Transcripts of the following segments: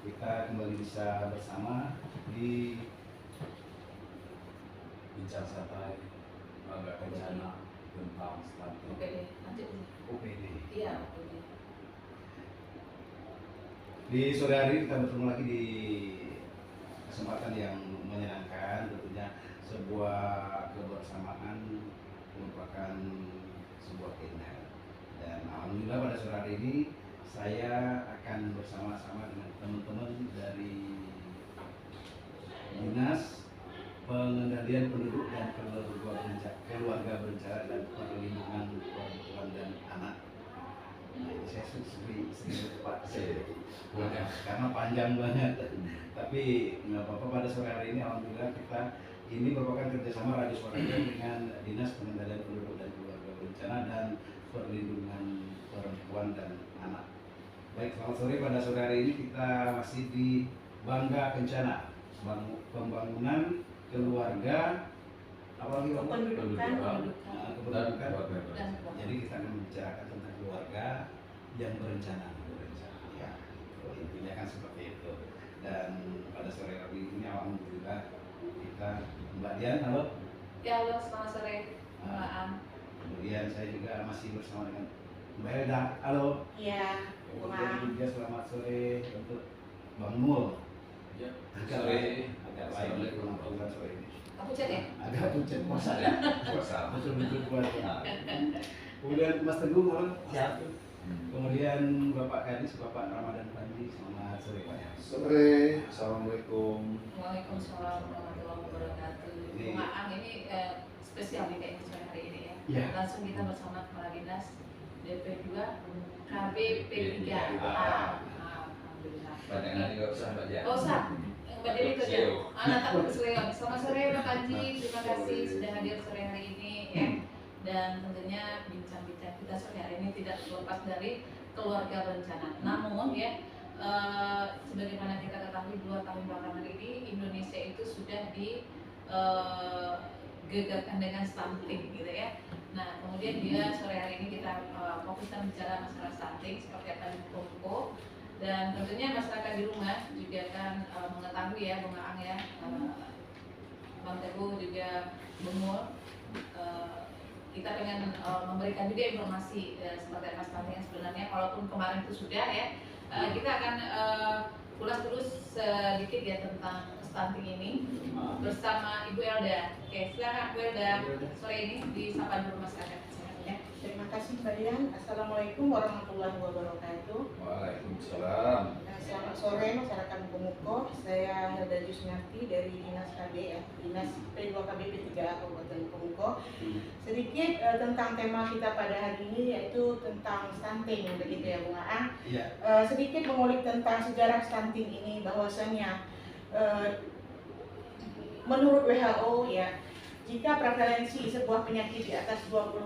kita kembali bisa bersama di bincang santai agak bencana tentang stunting. OPD, lanjut. OPD. Iya, OPD. Di sore hari kita bertemu lagi di kesempatan yang menyenangkan, tentunya sebuah kebersamaan merupakan sebuah keindahan. Dan alhamdulillah pada sore hari ini saya akan bersama-sama dengan teman-teman dari Dinas Pengendalian Penduduk dan Keluarga Berencana dan Perlindungan Perempuan dan Anak. Nah, ini saya sering lupa karena panjang banget. Tapi nggak apa-apa, pada sore hari ini alhamdulillah ini merupakan kerjasama Radio Suara dengan Dinas Pengendalian Penduduk dan Keluarga Berencana dan Perlindungan Perempuan dan Anak. Baik, selamat sore. Pada sore hari ini kita masih di Bangga Kencana, pembangunan keluarga, apalagi Kependudukan. kependudukan. Jadi kita akan membicarakan tentang keluarga yang berencana. Ya, intinya kan seperti itu. Dan pada sore hari ini alhamdulillah kita, Mbak Dian, halo. Ya, halo, selamat sore, Mbak Am. Kemudian saya juga masih bersama dengan Mbak Elda, halo. Iya, Kemudian juga selamat sore untuk Bang Mul. Ya, Agak lain penampilan sore ini. Aku chat ya? Agak pucat puasa ya. puasa. Betul-betul puasa. Kemudian Mas Teguh, halo. Siap. Kemudian Bapak Kadis, Bapak Ramadan Panji, selamat sore Pak ya. Sore, assalamualaikum. Waalaikumsalam warahmatullahi wabarakatuh. Ini- Mbak Am ini spesial nih kayaknya sore hari ini ya. Iya. Langsung kita bersama Kepala Dinas DP2 KB P3. Alhamdulillah. Banyak nanti nggak usah Mbak Jan. Oh, usah. Mbak Dewi itu ya. Seo. Anak takut keselewat. Selamat sore Pak Panji, terima kasih sudah hadir sore hari ini ya. Dan tentunya bincang-bincang kita sore hari ini tidak terlepas dari keluarga berencana. Namun ya, sebagaimana kita ketahui 2 tahun belakangan ini Indonesia itu sudah digegarkan dengan stunting gitu ya. Nah, kemudian dia sore hari ini kita fokuskan bicara masalah stunting seperti apa di Koko. Dan tentunya masyarakat di rumah juga akan mengetahui ya, Bung Aang ya, Bang Teguh juga Bumul, kita pengen memberikan juga informasi seperti apa stunting yang sebenarnya, walaupun kemarin itu sudah ya, kita akan ulas terus sedikit ya tentang stunting ini bersama Ibu Elda. Oke, silakan Bu Elda sore ini disapa dulu masyarakat ya. Terima kasih Mbak Dian. Assalamualaikum warahmatullahi wabarakatuh. Waalaikumsalam. Selamat sore masyarakat Mukomuko. Saya Helda Jusnarti dari Dinas KB ya, Dinas P2KB P3A Kabupaten Mukomuko. Sedikit tentang tema kita pada hari ini yaitu tentang stunting, begitu ya Bung Aang. Iya. Sedikit mengulik tentang sejarah stunting ini, bahwasanya menurut WHO ya, jika prevalensi sebuah penyakit di atas 20%,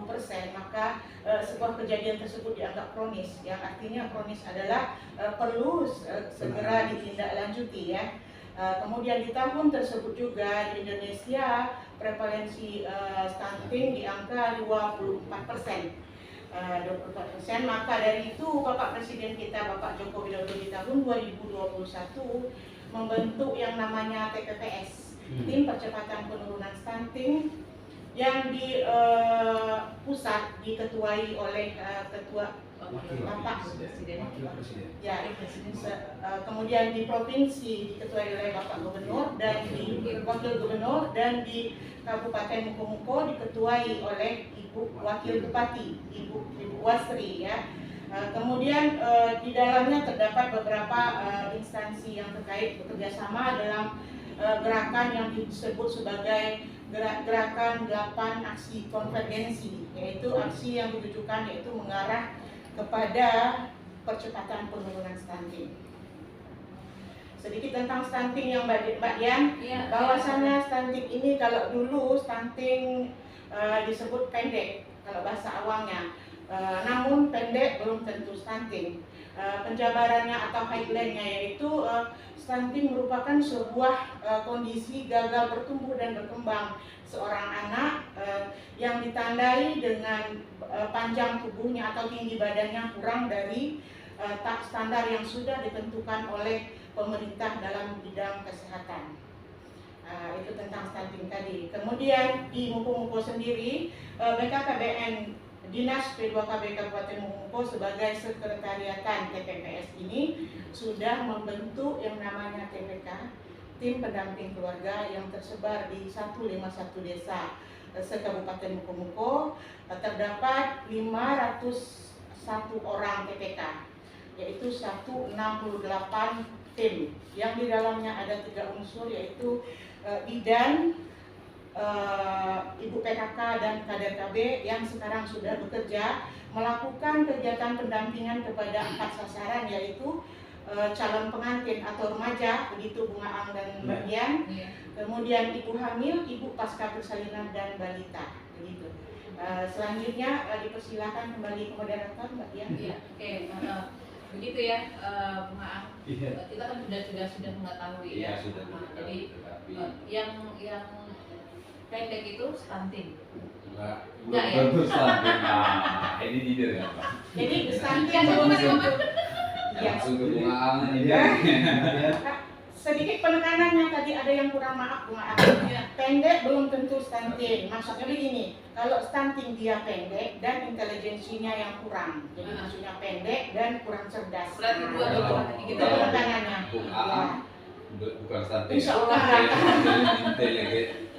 maka sebuah kejadian tersebut dianggap kronis. Yang artinya kronis adalah perlu segera ditindaklanjuti ya. Kemudian di tahun tersebut juga di Indonesia prevalensi stunting di angka 24%. 24%. Maka dari itu Bapak Presiden kita, Bapak Joko Widodo, di tahun 2021 membentuk yang namanya TPPS, Tim Percepatan Penurunan Stunting, yang di pusat diketuai oleh Ketua Bapak Presiden. ya, kemudian di provinsi diketuai oleh Bapak Gubernur, dan di Wakil Gubernur, dan di Kabupaten Mukomuko diketuai oleh Ibu Wakil Bupati, Ibu Wasri ya. Kemudian di dalamnya terdapat beberapa instansi yang terkait bekerjasama dalam gerakan yang disebut sebagai gerakan 8 aksi konvergensi, yaitu aksi yang ditujukan yaitu mengarah kepada percepatan penurunan stunting. Sedikit tentang stunting yang Mbak Dian, Iya. bahwasannya stunting ini kalau dulu stunting disebut pendek kalau bahasa awalnya, namun pendek belum tentu stunting. Penjabarannya atau highline-nya yaitu stunting merupakan sebuah kondisi gagal bertumbuh dan berkembang seorang anak yang ditandai dengan panjang tubuhnya atau tinggi badannya kurang dari standar yang sudah ditentukan oleh pemerintah dalam bidang kesehatan. Itu tentang stunting tadi. Kemudian di Muko-Muko sendiri, BKKBN Dinas P2KB Kabupaten Muko sebagai sekretariatan TPPS ini sudah membentuk yang namanya TPK, Tim Pendamping Keluarga, yang tersebar di 151 desa se-Kabupaten Muko-Muko. Terdapat 501 orang TPK, yaitu 168 tim yang di dalamnya ada 3 unsur, yaitu bidan, ibu PKK dan kader KB yang sekarang sudah bekerja melakukan kegiatan pendampingan kepada 4 sasaran, yaitu calon pengantin atau remaja, begitu Bunga Ang dan Mbak Dian, kemudian ibu hamil, ibu pasca persalinan dan balita, begitu. Selanjutnya dipersilakan kembali ke moderator Mbak Dian. Iya, oke. Begitu ya, Bunga Ang. Kita kan sudah mengetahui Iya, ya. sudah. Jadi Tetapi yang pendek itu stunting. enggak Enggak ya? tentu stunting. Nah, ini leader ya, Pak. Jadi stunting Yang belum mana? tentu. Ya. Langsung ke Bunga Ang ini. Ya. Sedikit penekanannya tadi ada yang kurang, maaf Bunga Ang. Ya. Pendek belum tentu stunting. Maksudnya begini, kalau stunting dia pendek dan intelijensinya yang kurang. Jadi maksudnya pendek dan kurang cerdas. Berarti dua Nah, dua. itu penekanannya. Bunga Ya. Ang bukan stunting. Insya Allah. Intelijen.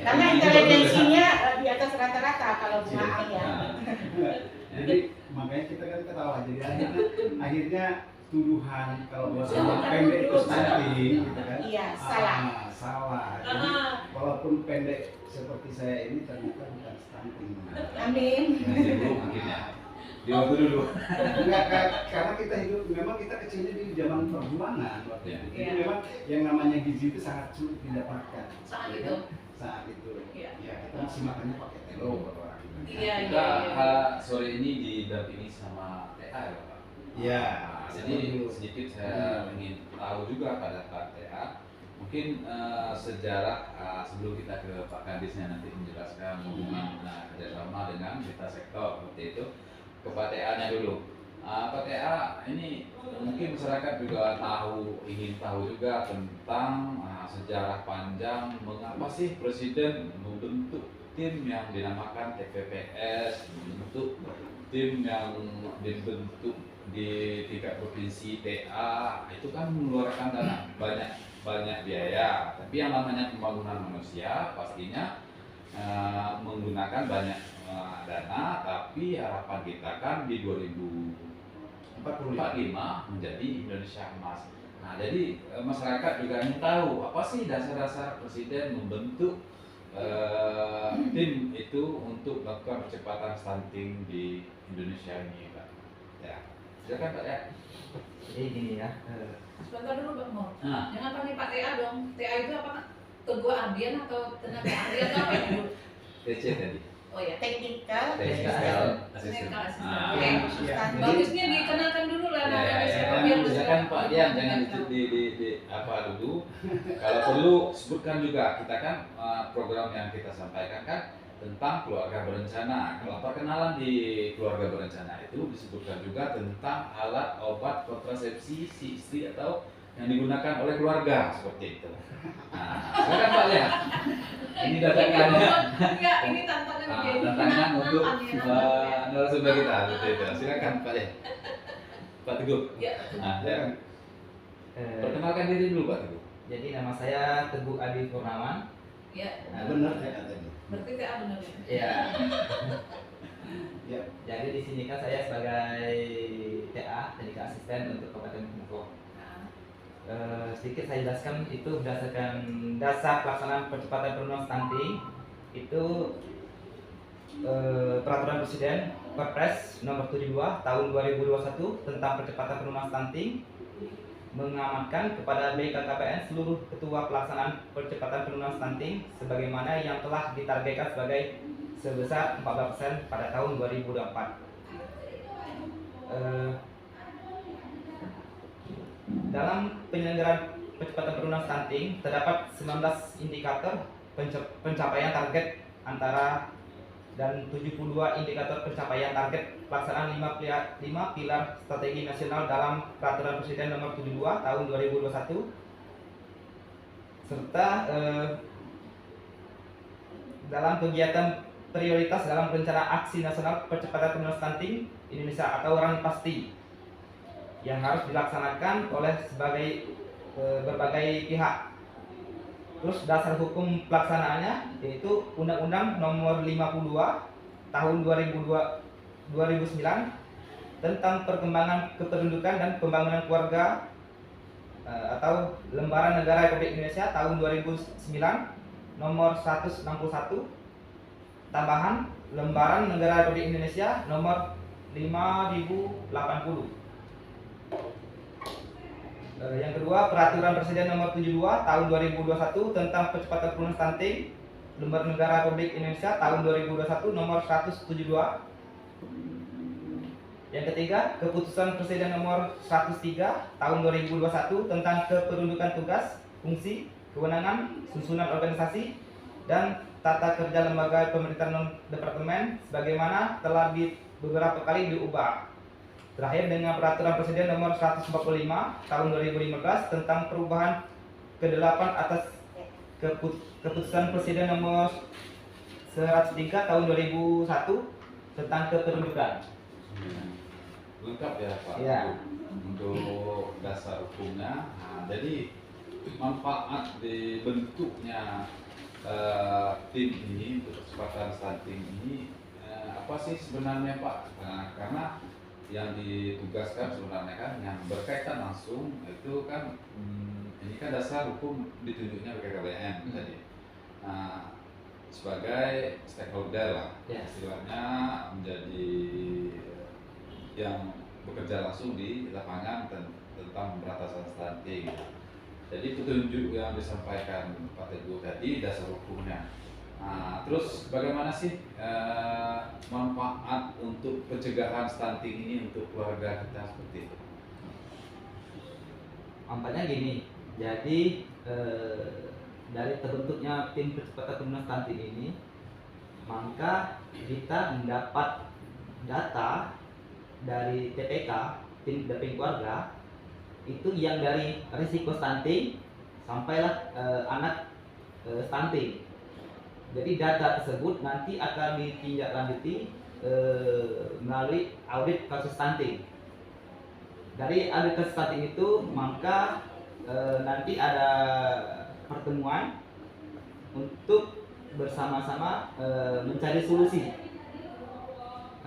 Karena intelijensinya di atas rata-rata kalau Bunga Ang ya. Jadi makanya kita kan ketawa. Jadi akhirnya tuduhan kalau bahwa pendek itu stunting, gitu kan? Iya, salah. Salah. Jadi walaupun pendek seperti saya ini ternyata bukan stunting. Amin. Masih belum akhirnya. Di waktu dulu. Enggak, karena kita hidup, memang kita kecilnya di zaman perjuangan waktu itu. Jadi Iya. memang yang namanya gizi itu sangat sulit didapatkan. Saat Ya itu. kan? Saat itu. Iya. Ya, kita masih makannya pakai telur orang kita. Iya, Kita iya. sore ini didampingi sama TA ya Pak. Iya. Nah, jadi sedikit saya ingin tahu juga pada Pak TA, mungkin sejarah sebelum kita ke Pak Kadisnya nanti menjelaskan hubungan kerjasama dengan kita sektor seperti itu, ke Pak TA-nya dulu. Pak TA ini mungkin masyarakat juga ingin tahu juga tentang sejarah panjang mengapa sih Presiden membentuk tim yang dinamakan TPPS, membentuk tim yang dibentuk di tingkat provinsi TA, itu kan mengeluarkan dana banyak biaya. Tapi yang namanya pembangunan manusia pastinya menggunakan banyak dana, tapi harapan kita kan di 2045 menjadi Indonesia emas. Nah, jadi masyarakat juga ingin tahu apa sih dasar-dasar Presiden membentuk tim itu untuk melakukan percepatan stunting di Indonesia ini, Pak. Ya, silakan Pak ya. Jadi gini ya, Sebentar dulu Bang Mo. Nah, Jangan panggil Pak TA dong. TA itu apa? Teguh Ardian atau tenaga ahlian itu apa itu? TC tadi. Oh ya. Technical Technical assistant. assistant. Technical assistant. Ah. Oke. Ya, Bagusnya dikenalkan dulu lah Ya, namanya ya, siapa ya. biar Silakan Pak Dian, jangan di apa dulu. Kalau perlu sebutkan juga, kita kan program yang kita sampaikan kan tentang keluarga berencana. Kalau perkenalan di keluarga berencana itu disebutkan juga tentang alat obat kontrasepsi si istri atau yang digunakan oleh keluarga seperti itu. Nah, silakan Pak Dian. Ini dadakannya. Enggak, ini tantangan begini. Tantangan untuk Nampan ya. narasumber kita seperti itu. Silakan Pak Dian. Pak Teguh. Ya. Nah, ya. eh, Perkenalkan diri dulu Pak Teguh. jadi nama saya Teguh Adi Purnawan. Ya. Benar ya tadi. Berarti TA benar ya. Ya, Ya. jadi di sini kan saya sebagai TA, teknik asisten untuk Kabupaten Muko. Nah, Sedikit saya jelaskan itu berdasarkan dasar pelaksanaan percepatan penurunan stunting itu peraturan Presiden Perpres nomor 72 tahun 2021 tentang percepatan penurunan stunting mengamankan kepada BKKBN seluruh ketua pelaksanaan percepatan penurunan stunting sebagaimana yang telah ditargetkan sebagai sebesar 14% pada tahun 2024. Dalam penyelenggaraan percepatan penurunan stunting terdapat 19 indikator pencapaian target antara dan 72 indikator pencapaian target pelaksanaan 5 pilar strategi nasional dalam Peraturan Presiden Nomor 72 Tahun 2021, serta dalam kegiatan prioritas dalam Rencana Aksi Nasional Percepatan Penurunan Stunting Indonesia atau RAN-PASTI yang harus dilaksanakan oleh berbagai pihak. Terus dasar hukum pelaksanaannya yaitu Undang-Undang Nomor 52 Tahun 2009 tentang Perkembangan Kependudukan dan Pembangunan Keluarga atau Lembaran Negara Republik Indonesia Tahun 2009 Nomor 161 tambahan Lembaran Negara Republik Indonesia Nomor 5080. Yang kedua, Peraturan Presiden Nomor 72 Tahun 2021 tentang Percepatan Penurunan Stunting Lembaran Negara Republik Indonesia Tahun 2021 Nomor 172. Yang ketiga, Keputusan Presiden Nomor 103 Tahun 2021 tentang Kependudukan Tugas, Fungsi, Kewenangan, Susunan Organisasi, dan Tata Kerja Lembaga Pemerintahan Non-Departemen sebagaimana telah beberapa kali diubah. Terakhir dengan Peraturan Presiden Nomor 145 Tahun 2015 tentang perubahan ke-8 atas Keputusan Presiden Nomor 103 Tahun 2001 tentang kependudukan. Lengkap ya Pak. Ya. Untuk dasar hukumnya. Nah, jadi manfaat dibentuknya tim ini untuk percepatan stunting ini apa sih sebenarnya Pak? Nah, karena yang ditugaskan sebenarnya kan yang berkaitan langsung itu kan ini kan dasar hukum ditunjuknya BKKBN tadi. Nah, sebagai stakeholder lah, istilahnya menjadi yang bekerja langsung di lapangan tentang pemberantasan stunting. Jadi petunjuk yang disampaikan Pak Teguh tadi dasar hukumnya. Nah, terus bagaimana sih manfaat untuk pencegahan stunting ini untuk keluarga kita seperti itu? Manfaatnya gini, jadi dari terbentuknya tim percepatan penurunan stunting ini, maka kita mendapat data dari TPK, tim pendamping keluarga, itu yang dari risiko stunting sampailah anak stunting. Jadi data tersebut nanti akan ditindaklanjuti melalui audit kasus stunting. Dari audit kasus stunting itu maka nanti ada pertemuan untuk bersama-sama mencari solusi.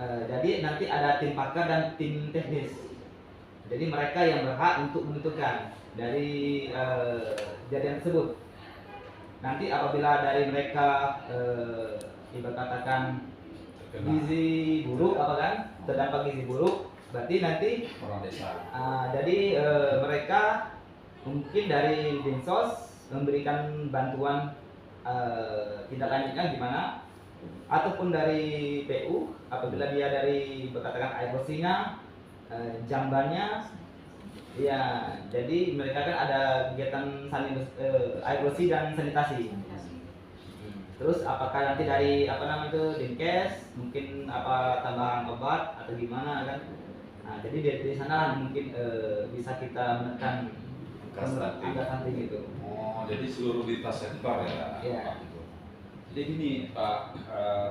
Jadi nanti ada tim pakar dan tim teknis. Jadi mereka yang berhak untuk menentukan dari kejadian tersebut. Nanti apabila dari mereka ibarat katakan gizi buruk apa kan, terdampak gizi buruk, berarti nanti Orang desa. jadi mereka mungkin dari Dinsos memberikan bantuan tindak lanjutnya gimana, ataupun dari PU apabila dia dari berkatakan air bersihnya, jambannya. Ya, jadi mereka kan ada kegiatan air bersih dan sanitasi. Terus apakah nanti dari Dinkes mungkin tambahan obat atau gimana kan? Nah, jadi dari sana mungkin bisa kita menekan angka stunting itu. Oh, jadi seluruh lintas sektor ya. Iya. Pak itu. Jadi gini Pak,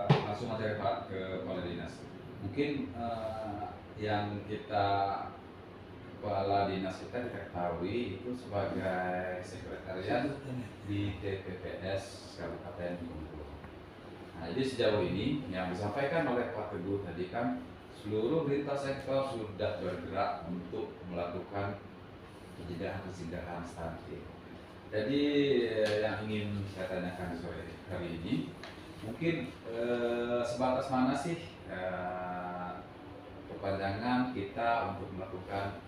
langsung aja Pak ke Kepala Dinas. Mungkin yang kita Kepala Dinas kita ketahui itu sebagai sekretariat di TPPS Kabupaten Bengkulu. Nah, jadi sejauh ini yang disampaikan oleh Pak Teguh tadi kan seluruh lintas sektor sudah bergerak untuk melakukan pencegahan stunting. Jadi yang ingin saya tanyakan sore hari ini mungkin sebatas mana sih perpanjangan kita untuk melakukan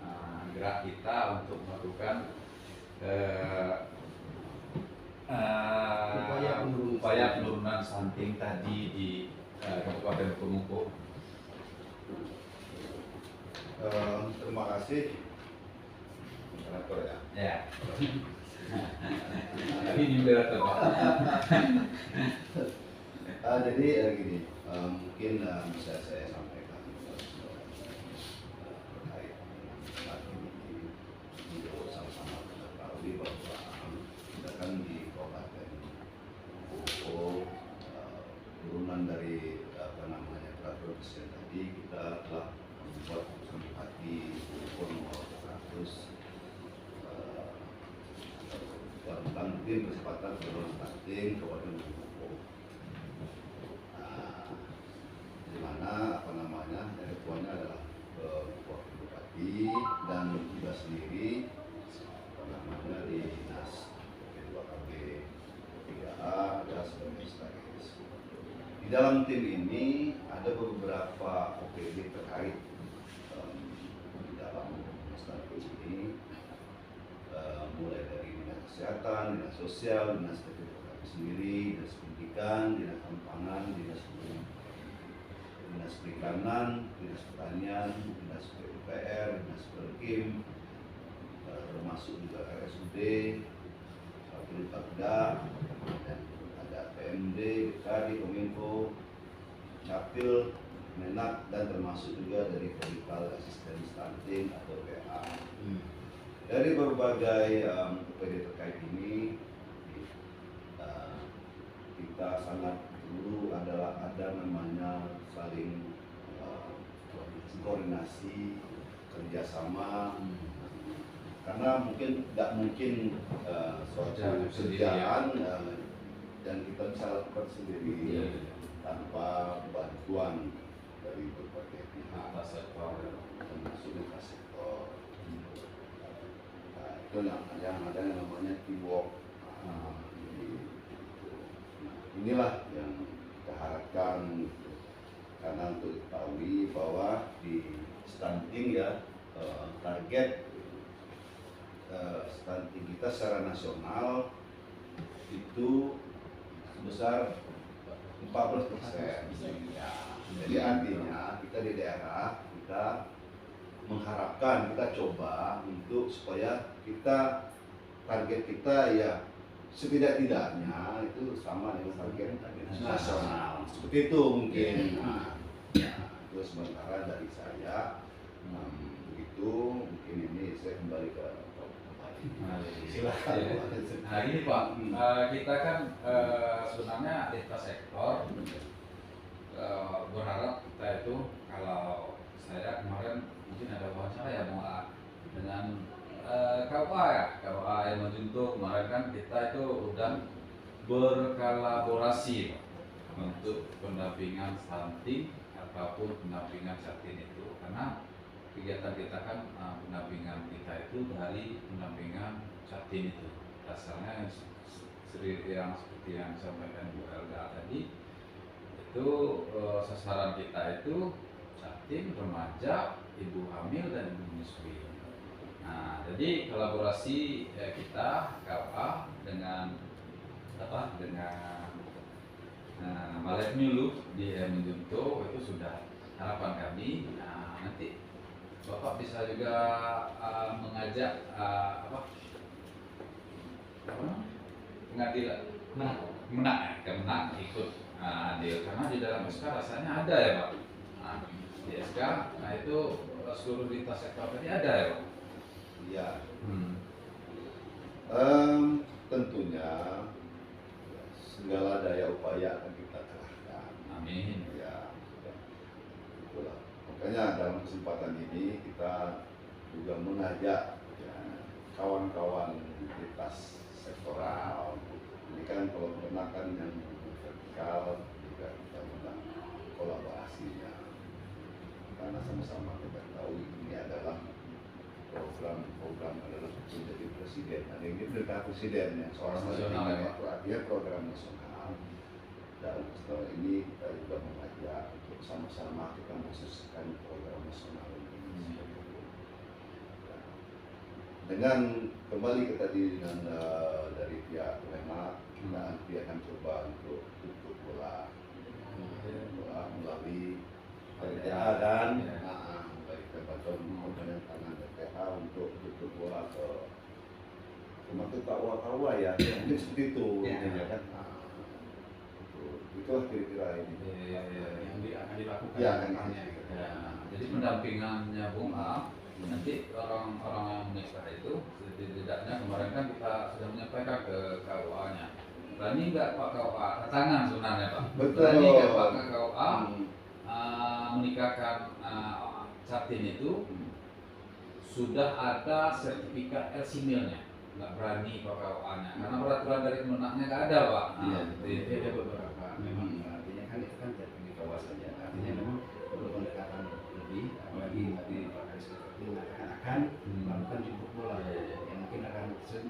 gerak kita untuk melakukan upaya penurunan stunting tadi di Kabupaten Bengkulu. Terima kasih. Moderator ya. Ya. Tapi ini moderator Pak. Jadi gini, mungkin bisa saya sampaikan terkait saat ini untuk sama-sama mengetahui bahwa kita kan di Kabupaten Kuko turunan dari peraturan presiden tadi, kita telah membuat putusan Bupati Kuko nomor 100 tentang tim percepatan penurunan stunting Kabupaten Kuko. Di mana dari ketuanya adalah Wakil Bupati dan juga sendiri di Dinas P2KB 3A ada sebagai sekretaris. Di dalam tim ini ada beberapa OPD terkait di dalam stunting ini, mulai dari dinas kesehatan, dinas sosial, dinas PPKP sendiri, dinas pendidikan, dinas pangan, dinas perikanan, dinas pertanian, dinas PUPR, dinas Perkim, termasuk juga RSUD, Perda, dan ada PMD, BKD, Kominfo, Capil, Menak, dan termasuk juga dari Medical Assistant Stunting atau PA. Dari berbagai OPD terkait ini, kita sangat dulu adalah ada namanya saling koordinasi, kerjasama, karena tidak mungkin suatu kerjaan dan kita bisa lakukan sendiri tanpa bantuan dari berbagai pihak, termasuk infrastruktur. Itu yang ada namanya teamwork. Inilah yang kita harapkan, karena untuk diketahui bahwa di stunting target stunting kita secara nasional itu sebesar 14%. Jadi artinya kita di daerah kita mengharapkan, kita coba untuk supaya target kita ya setidak-tidaknya itu sama dengan target nasional. Seperti itu mungkin. Itu sementara dari saya. Begitu, mungkin ini saya kembali ke silakan. Nah ini Pak, kita kan sebenarnya lintas sektor berharap kita itu, kalau saya kemarin mungkin ada wawancara ya dengan KUA yang menjuntuk kemarin kan kita itu udah berkolaborasi untuk pendampingan stunting ataupun pendampingan stunting itu, karena kegiatan kita kan pendampingan kita itu dari pendampingan stunting itu dasarnya yang seperti yang disampaikan Bu Elga tadi itu, sasaran kita itu stunting, remaja, ibu hamil dan ibu menyusui. Nah, jadi kolaborasi kita KUA dengan Balai Pemilu di Menjunto itu sudah harapan kami. Nah, nanti Bapak bisa juga mengajak pengadilan Kemenak ikut adil, karena di dalam SK rasanya ada ya Pak. Nah, di SK, nah itu seluruh lintas sektor tadi ada ya Pak. Iya. Tentunya segala daya upaya akan kita kerahkan. Amin. Ya, itulah. Makanya dalam kesempatan ini kita juga mengajak kawan-kawan lintas sektoral. Ini kan kalau kemenakan yang vertikal juga kita mengundang kolaborasinya, karena sama-sama kita tahu ini adalah program adalah menjadi presiden. Ada ini perintah presiden yang soal nasional ya, artinya program nasional. Dan setelah ini kita juga mengajak untuk sama-sama kita mensukseskan program nasional ini. Dengan kembali ke tadi dengan dari pihak Kemenak, kita nanti akan coba untuk tutup bola melalui PPA dan memberikan bantuan komponen tangan PPA untuk tutup bola ke termasuk kawa ya, mungkin seperti itu, ya kan. Itulah kira-kira ini. yang akan dilakukan Ya, ke depannya gitu. Ya, jadi pendampingannya Bung A, nanti orang-orang yang menikah itu setidaknya kemarin kan kita sudah menyampaikan ke KUA-nya. Berani nggak Pak KUA? Tantangan sebenarnya Pak. Betul. Berani nggak Pak KUA menikahkan Catin itu sudah ada sertifikat LC-milnya? Nggak berani Pak KUA-nya karena peraturan dari Kemenaknya nggak ada Pak. Iya, Jadi ada beberapa memang artinya kan itu kan jatuh di kawasan saja. Artinya memang perlu pendekatan lebih, apalagi tadi Pak Kadis mengatakan akan melakukan jemput bola yang mungkin akan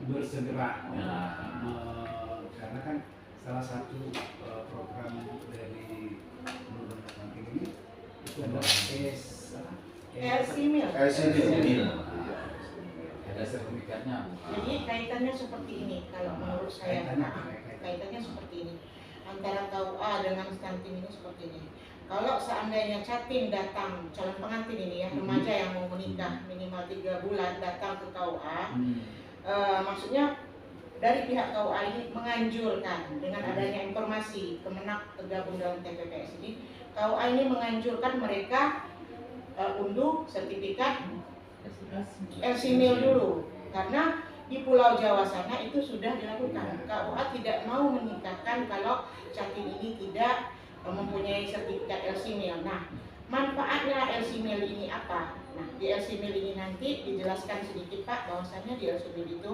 bersegera karena kan salah satu program dari Nurul Samping ini itu adalah LC-mil. LC-mil. Ada sertifikatnya Bung A. Jadi kaitannya seperti ini kalau menurut saya. Kaitannya seperti ini. Antara KUA dengan stunting ini seperti ini. Kalau seandainya Catin datang, calon pengantin ini ya, remaja yang mau menikah minimal 3 bulan datang ke KUA, maksudnya dari pihak KUA ini menganjurkan dengan adanya informasi Kemenak tergabung dalam TPPS ini, KUA ini menganjurkan mereka unduh sertifikat LC-mil dulu, karena di Pulau Jawa sana itu sudah dilakukan. KUA tidak mau menikahkan kalau Catin ini tidak mempunyai sertifikat LC-mil. Nah, manfaatnya LC-mil ini apa? Nah, di LC-mil ini nanti dijelaskan sedikit Pak, bahwasannya di LC-mil itu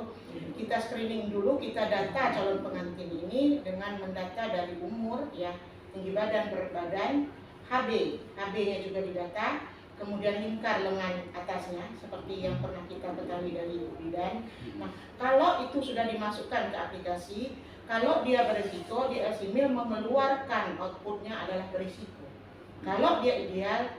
kita screening dulu, kita data calon pengantin ini dengan mendata dari umur, ya, tinggi badan, berat badan, HB-nya juga didata, kemudian lingkar lengan atasnya seperti yang pernah kita ketahui dari Ibu Bidan. Nah, kalau itu sudah dimasukkan ke aplikasi, kalau dia berisiko, di LC-mil mengeluarkan outputnya adalah berisiko. Kalau dia ideal.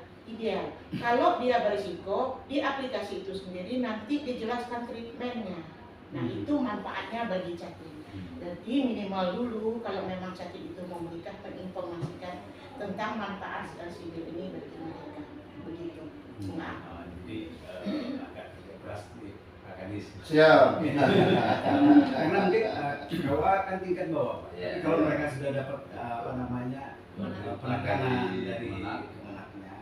Kalau dia berisiko, di aplikasi itu sendiri nanti dijelaskan treatmentnya. Nah, itu manfaatnya bagi Catin. Jadi minimal dulu kalau memang Catin itu mau menikah, menginformasikan tentang manfaat LC-mil ini bagi mereka. Begitu. Nah. Jadi agak keras di Pak Kadis. Siap. Karena mungkin KUA kan tingkat bawah Pak. Ya. Tapi kalau mereka sudah dapat penekanan dari Kemenak. Kemenaknya,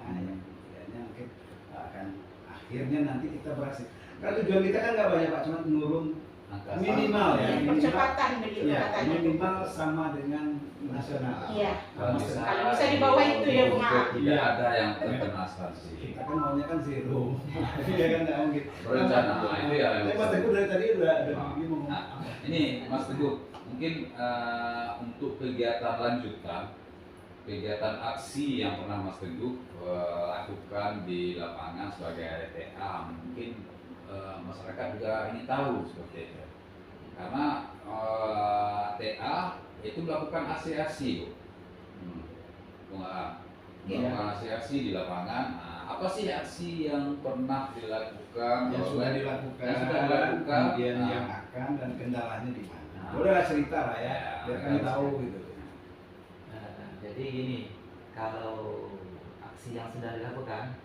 ya mungkin akan akhirnya nanti kita berhasil. Karena tujuan kita kan nggak banyak Pak, cuma menurun Angka minimal ya, minimal, Percepatan begitu ya, katanya. minimal sama dengan nasional. Iya. Kalau Kalau bisa di bawah itu ya, Bung A. Tidak ada yang terkena sanksi. Kita kan maunya kan zero, ya kan nggak mungkin. Berencana itu ya. Tapi Mas Teguh dari tadi udah ngomong. Nah, ini Mas Teguh, mungkin untuk kegiatan lanjutan, kegiatan aksi yang pernah Mas Teguh lakukan di lapangan sebagai RTA, mungkin masyarakat juga ingin tahu seperti itu. Karena TA itu melakukan aksi-aksi, melakukan aksi-aksi di lapangan. Nah, apa sih aksi yang pernah dilakukan? Yang sudah dilakukan, kemudian Nah, yang akan dan kendalanya di mana? Nah. Boleh cerita lah ya, biar kami Ya. tahu gitu. Jadi gini, kalau aksi yang sudah dilakukan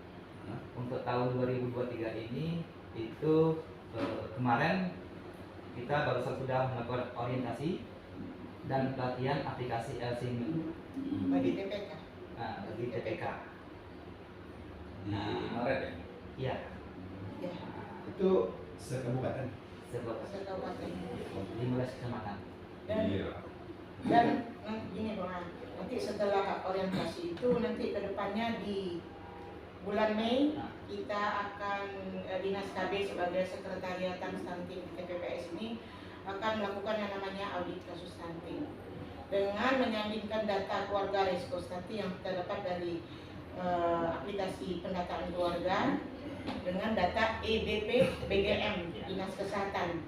untuk tahun 2023 ini itu kemarin kita barusan sudah melakukan orientasi dan pelatihan aplikasi LC-mil Bagi TPK. bagi TPK. di Maret ya. Iya, Ya, Itu sekabupaten. sebuah sekabupaten. 15 kecamatan. Dan ini Bang, nanti setelah orientasi itu nanti kedepannya di bulan Mei kita akan Dinas KB sebagai sekretariatan stunting TPPS ini akan melakukan yang namanya audit kasus stunting dengan menyandingkan data keluarga risiko stunting yang kita dapat dari aplikasi pendataan keluarga dengan data EBP BGM Dinas Kesehatan,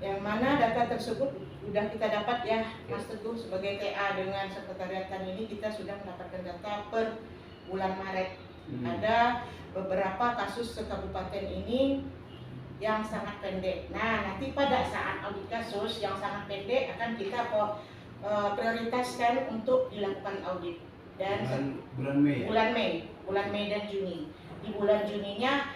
yang mana data tersebut sudah kita dapat ya Mas Teguh sebagai TA. Dengan sekretariatan ini kita sudah mendapatkan data per bulan Maret. Ada beberapa kasus sekabupaten ini yang sangat pendek. Nah, nanti pada saat audit kasus yang sangat pendek akan kita prioritaskan untuk dilakukan audit. Dan bulan Mei ya? bulan Mei dan Juni. Di bulan Juninya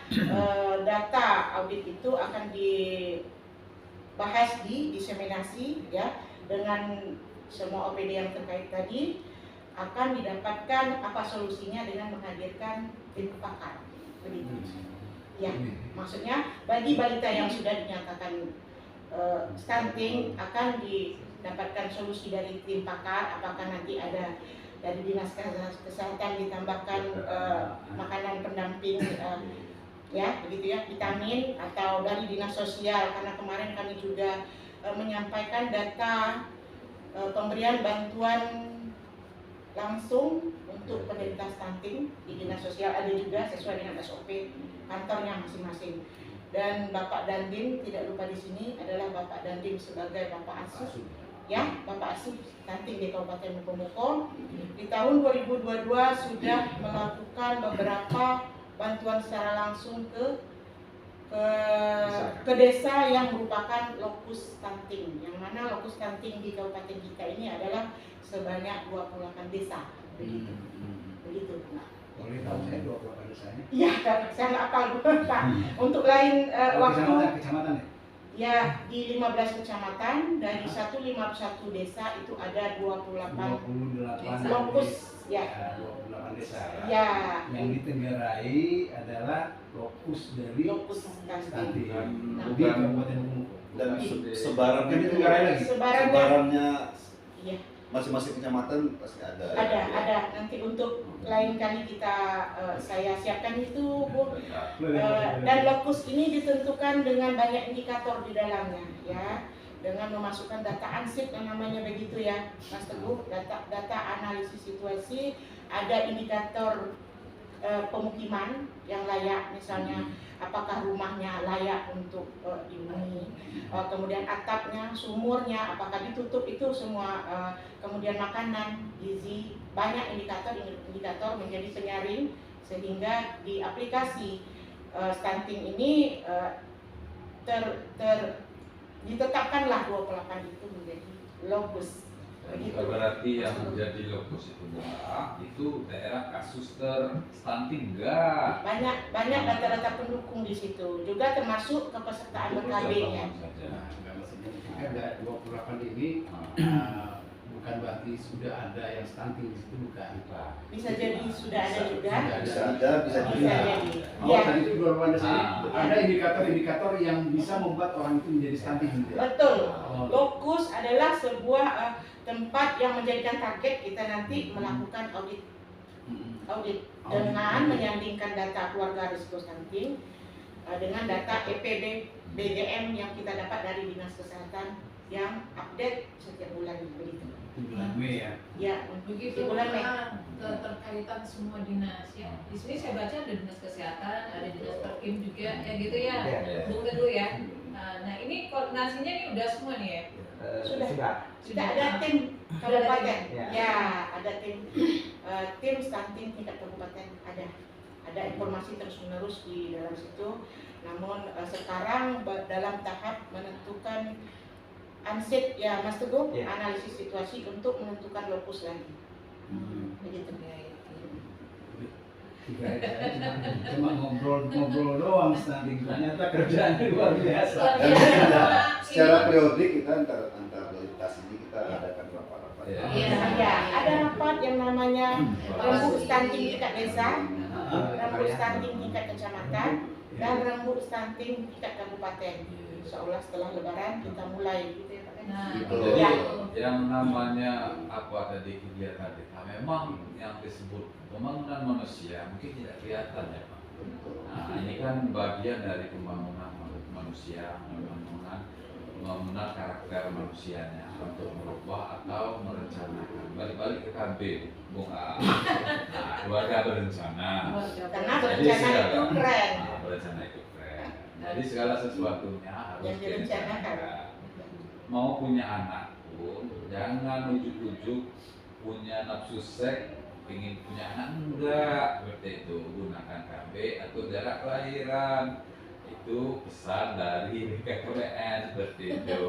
data audit itu akan dibahas, diseminasi ya dengan semua OPD yang terkait tadi. akan didapatkan apa solusinya dengan menghadirkan tim pakar. Begitu. Ya, maksudnya bagi balita yang sudah dinyatakan stunting akan didapatkan solusi dari tim pakar, apakah nanti ada dari dinas kesehatan ditambahkan makanan pendamping ya begitu ya, vitamin, atau dari dinas sosial, karena kemarin kami juga menyampaikan data pemberian bantuan langsung untuk penderita stunting di dinas sosial, ada juga sesuai dengan SOP kantornya masing-masing. Dan Bapak Dandim tidak lupa di sini adalah Bapak Dandim sebagai Bapak Asuh, ya, Bapak Asuh stunting di Kabupaten Mukomuko. Di tahun 2022 sudah melakukan beberapa bantuan secara langsung ke desa yang merupakan lokus stunting, yang mana lokus stunting di Kabupaten kita ini adalah sebanyak 28 desa. Begitu. Boleh tahu saya 28 desanya? Iya, saya nggak apal. Untuk lain waktu. Kecamatan ya? Ya, di 15 kecamatan dari 151 desa itu ada 28 lokus ya. 28 desa. Ya. Yang ditenggarai adalah lokus dari Lokus stunting. stunting Nah, di Kabupaten Mukomuko. Dan sebaran Kan ditenggarai lagi. sebarannya Iya. masing-masing kecamatan pasti ada. Ada. Nanti untuk lain kali kita saya siapkan itu, Bu. Dan lokus ini ditentukan dengan banyak indikator di dalamnya, ya. Dengan memasukkan data ansip yang namanya begitu ya, Mas Teguh, data analisis situasi, ada indikator pemukiman yang layak, misalnya apakah rumahnya layak untuk dihuni, kemudian atapnya, sumurnya apakah ditutup, itu semua, kemudian makanan, gizi, banyak indikator menjadi penyaring sehingga di aplikasi stunting ini ditetapkanlah 28 itu menjadi lokus. Begitu. Berarti yang menjadi lokus itu itu daerah kasus terstunting enggak? Banyak data-data pendukung di situ, juga termasuk kepesertaan BKB-nya. Nah, maksudnya ada 28 ini bukan berarti sudah ada yang stunting di situ, bukan. Bisa jadi sudah ada juga. Bisa ada, bisa Bisa juga. jadi. Oh, Ya, tadi itu 28 desa ini ada indikator-indikator yang bisa membuat orang itu menjadi stunting gitu ya? betul. Oh. Lokus adalah sebuah tempat yang menjadikan target kita nanti melakukan audit dengan menyandingkan data keluarga risiko stunting dengan data EPD BGM yang kita dapat dari dinas kesehatan yang update setiap bulan begitu. Bulan Mei ya. Ya, Begitu di bulan Mei. keterkaitan semua dinas ya. Di sini saya baca ada dinas kesehatan, ada dinas perkim juga, ya gitu ya. Bung Teguh ya. Nah ini koordinasinya nih udah semua nih ya. Sudah Sudah ada tim kabupaten. Ya. Ya, ada tim stunting tingkat kabupaten ada. Ada informasi terus-menerus di dalam situ. Namun sekarang dalam tahap menentukan ansip ya Mas Teguh, Ya. analisis situasi untuk menentukan lokus lagi. Begitu. Kirain saya cuma ngobrol-ngobrol doang stunting, ternyata kerjaannya luar biasa. Dan kita secara periodik kita antar lintas ini kita adakan rapat-rapat. Iya. Ya, ada rapat yang namanya rembuk stunting tingkat desa, rembuk stunting tingkat kecamatan, dan rembuk stunting tingkat kabupaten. Insyaallah setelah Lebaran kita mulai gitu ya Pak. Nah, Gitu. itu Ya. Yang namanya apa tadi kegiatan kita memang yang disebut pembangunan manusia mungkin tidak kelihatan ya Pak. Nah ini kan bagian dari pembangunan manusia, pembangunan karakter manusianya untuk merubah atau merencanakan. Balik-balik ke KB, Bung A. Nah, keluarga berencana. Karena Jadi berencana segala- itu keren. Nah, berencana itu keren. Jadi segala sesuatunya harus Yang direncanakan. Mau punya anak pun jangan ujuk-ujuk punya nafsu seks ingin punya anak, enggak seperti itu. Gunakan KB atau jarak kelahiran, itu pesan dari BKKBN seperti itu.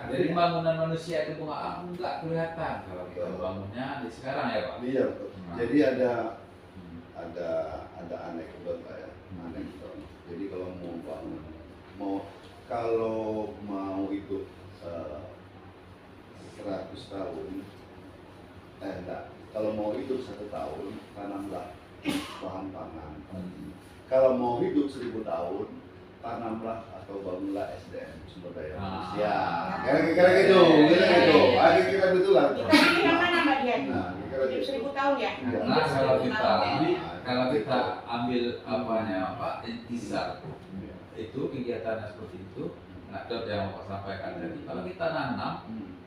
Jadi pembangunan manusia itu enggak kelihatan kalau kita bangunnya di sekarang ya Pak. Iya, betul. Jadi ada anekdot lah ya. Anekdot. Jadi kalau mau bangun, kalau mau hidup 100 tahun hidup 1000 tahun, tanamlah atau bangunlah SDM sumber daya manusia. Ah. Kira-kira gitu, kira-kira gitu. Kira-kira betulan. Kita pilih yang mana Mbak Dian? Nah, kira-kira Hidup gitu. 1000 tahun ya? Karena kalau kita Gitu. ambil apanya Pak intisar itu kegiatannya seperti itu. Nah, Dot yang Bapak sampaikan tadi, kalau kita nanam,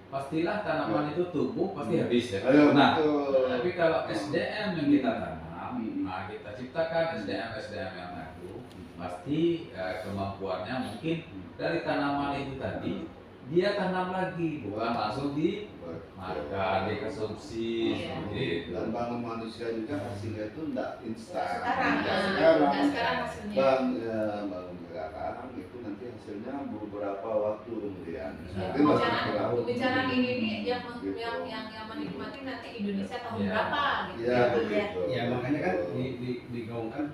pastilah tanaman itu tumbuh pasti habis ya. Ayo, Nah, betul. tapi kalau SDM yang kita tanam, nah kita ciptakan SDM yang baru, pasti kemampuannya mungkin dari tanaman itu tadi dia tanam lagi, bukan langsung dimakan, dikonsumsi Iya. seperti itu. Dan bangun manusia juga hasilnya itu enggak instan. Sekarang. Nggak Nah, sekarang. sekarang hasilnya. Bangun sekarang itu nanti hasilnya beberapa waktu kemudian. Ya, Mungkin masih pembicaraan, kurang. pembicaraan ini nih yang Gitu. yang menikmati nanti Indonesia tahun Iya. berapa gitu. Iya, begitu. Ya makanya kan digaungkan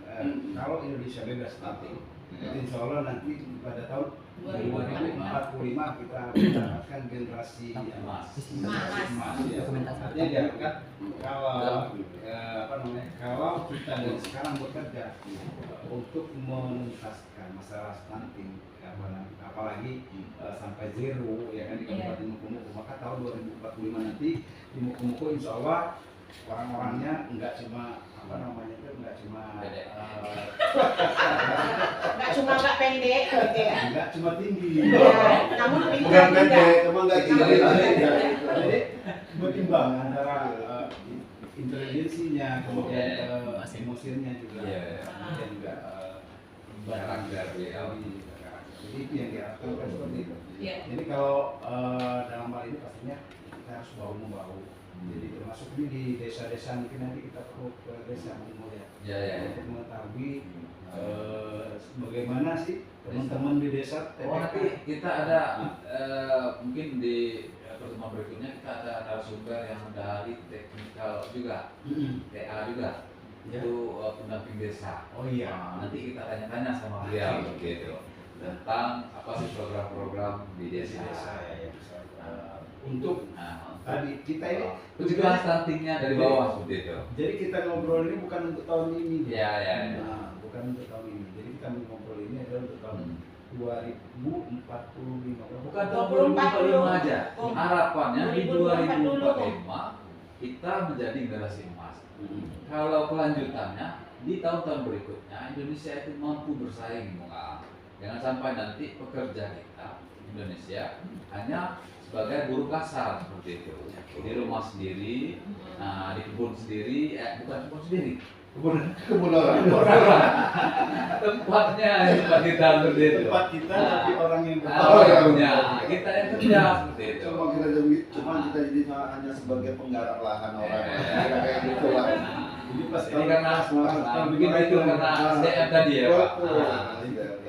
kalau Indonesia bebas stunting, insya Allah nanti pada tahun 2045 kita mendapatkan generasi Emas. emas. Ya. Artinya diharapkan kalau kalau kita dari sekarang bekerja untuk menuntaskan masalah stunting, apalagi sampai zero ya kan di Kabupaten Mukomuko, maka tahun 2045 nanti di Mukomuko insya Allah orang-orangnya enggak cuma enggak cuma Nggak cuma nggak pendek gitu ya? enggak cuma tinggi. Ya, namun lebih Bukan juga. pendek, cuma enggak gila. Jadi berimbang antara intelijensinya, kemudian emosinya juga, Iya. kemudian juga Karakter beliau. Jadi itu yang diharapkan kan seperti itu. Iya. Jadi kalau dalam hal ini pastinya kita harus bahu membahu. Jadi termasuk ini di desa-desa, mungkin nanti kita perlu ke desa ya. Ya. Untuk mengetahui bagaimana sih teman-teman di desa Oh, nanti kita ada mungkin di pertemuan berikutnya kita ada narasumber yang dari teknikal juga, TA juga, Ya. itu pendamping desa. Oh iya. Nah, nanti kita tanya-tanya sama beliau begitu tentang apa sih program-program di desa. ya. Untuk Nah, tadi kita ini pencegahan stuntingnya dari bawah seperti itu. jadi kita ngobrol ini bukan untuk tahun ini. Ya. Nah, bukan untuk tahun ini. Jadi kita ngobrol ini adalah untuk tahun 2045. Bukan tahun 2045 aja. Oh. Harapannya di 2045 2045 kita menjadi generasi emas. Kalau kelanjutannya di tahun-tahun berikutnya Indonesia itu mampu bersaing, Bung. Jangan sampai nanti pekerja kita Indonesia hanya sebagai buruh kasar seperti itu. Di rumah sendiri, nah, di kebun sendiri, bukan kebun sendiri, Kebun orang. tempatnya tempat kita seperti itu. Tempat kita tapi orang yang Oh, yang punya, kita yang kerja seperti itu. Cuma kita jadi hanya sebagai penggarap lahan orang. Iya. Kayak gitu lah. Jadi pas Ini karena bikin itu karena SDM tadi ya, Pak.